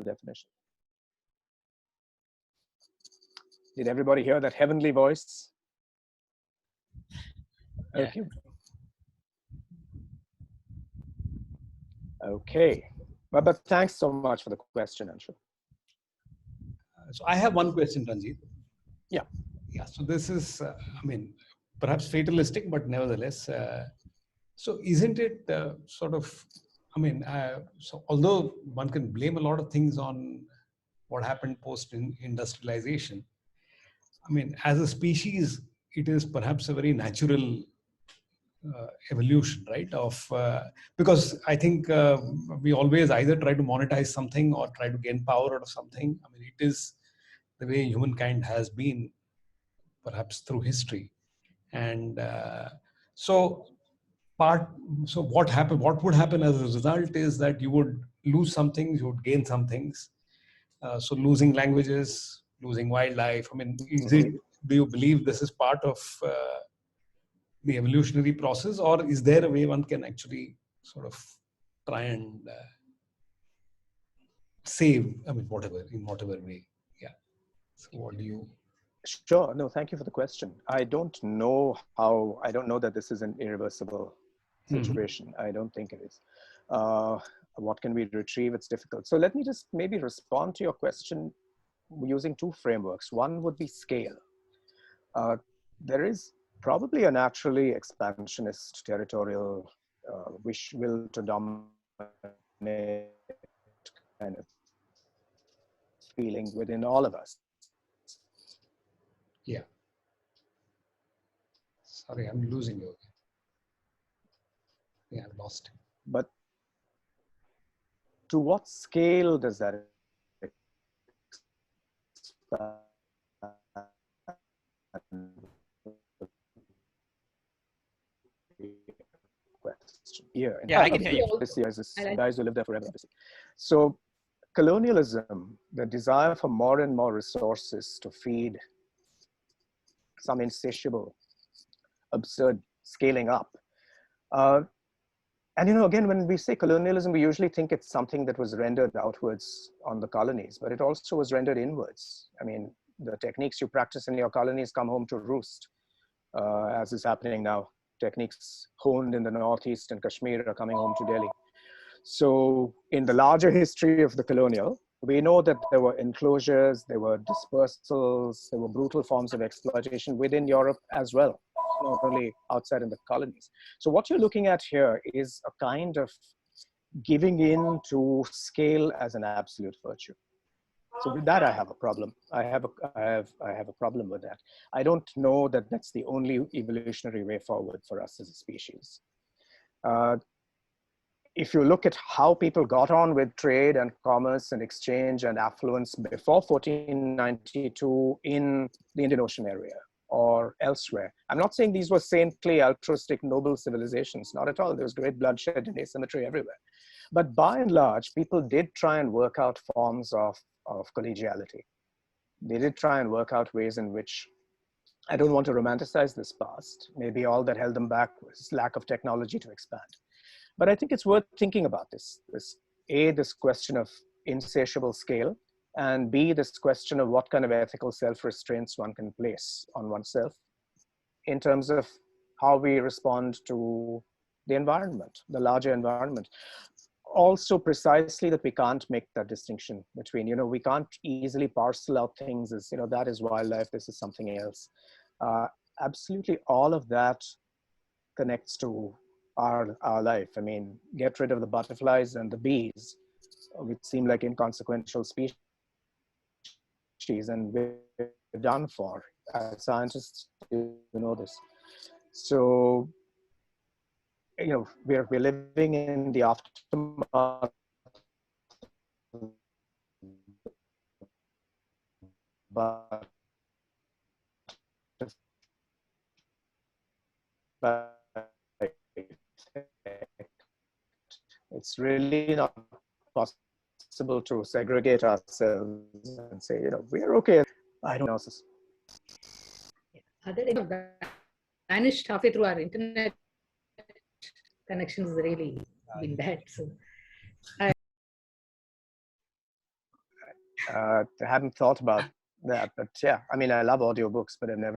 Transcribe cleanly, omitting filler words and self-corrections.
definition. Did everybody hear that heavenly voice? Yeah. Okay. Okay. But thanks so much for the question, Anshu. So I have one question, Ranjit. Yeah. Yeah. So this is, I mean, perhaps fatalistic, but nevertheless. So isn't it sort of, I mean, so although one can blame a lot of things on what happened post-industrialization, I mean, as a species, it is perhaps a very natural evolution, right? Because I think we always either try to monetize something or try to gain power out of something. I mean, it is the way humankind has been, perhaps through history. And so what happened? What would happen as a result is that you would lose some things, you would gain some things. So losing languages, losing wildlife. I mean, do you believe this is part of the evolutionary process, or is there a way one can actually sort of try and save, I mean, in whatever way? Yeah. So what do you... Sure. No, thank you for the question. I don't know that this is an irreversible situation. I don't think it is. What can we retrieve? It's difficult. So let me just maybe respond to your question using two frameworks. One would be scale. There is probably a naturally expansionist territorial will to dominate kind of feeling within all of us. Yeah. Sorry, I'm losing you. Yeah, I've lost. But to what scale does that question? Yeah, I can hear you. This year is guys who live there forever. So colonialism, the desire for more and more resources to feed some insatiable, absurd scaling up. And again, when we say colonialism, we usually think it's something that was rendered outwards on the colonies, but it also was rendered inwards. I mean, the techniques you practice in your colonies come home to roost, as is happening now. Techniques honed in the Northeast and Kashmir are coming home to Delhi. So in the larger history of the colonial, we know that there were enclosures, there were dispersals, there were brutal forms of exploitation within Europe as well, not only outside in the colonies. So what you're looking at here is a kind of giving in to scale as an absolute virtue. So with that, I have a problem. I have a problem with that. I don't know that that's the only evolutionary way forward for us as a species. If you look at how people got on with trade and commerce and exchange and affluence before 1492 in the Indian Ocean area or elsewhere, I'm not saying these were saintly, altruistic, noble civilizations, not at all. There was great bloodshed and asymmetry everywhere. But by and large, people did try and work out forms of collegiality. They did try and work out ways in which, I don't want to romanticize this past, maybe all that held them back was lack of technology to expand. But I think it's worth thinking about this question of insatiable scale, and B, this question of what kind of ethical self-restraints one can place on oneself in terms of how we respond to the environment, the larger environment. Also precisely that we can't make that distinction between, we can't easily parcel out things as, that is wildlife, this is something else. Absolutely all of that connects to our life. I mean, get rid of the butterflies and the bees, which seem like inconsequential species, and we're done for. As scientists, you know this. So, we're living in the aftermath but it's really not possible to segregate ourselves and say, we're okay. I don't know. Vanished halfway through. Our internet connections really been bad. So I hadn't thought about that, but yeah, I mean, I love audiobooks, but I've never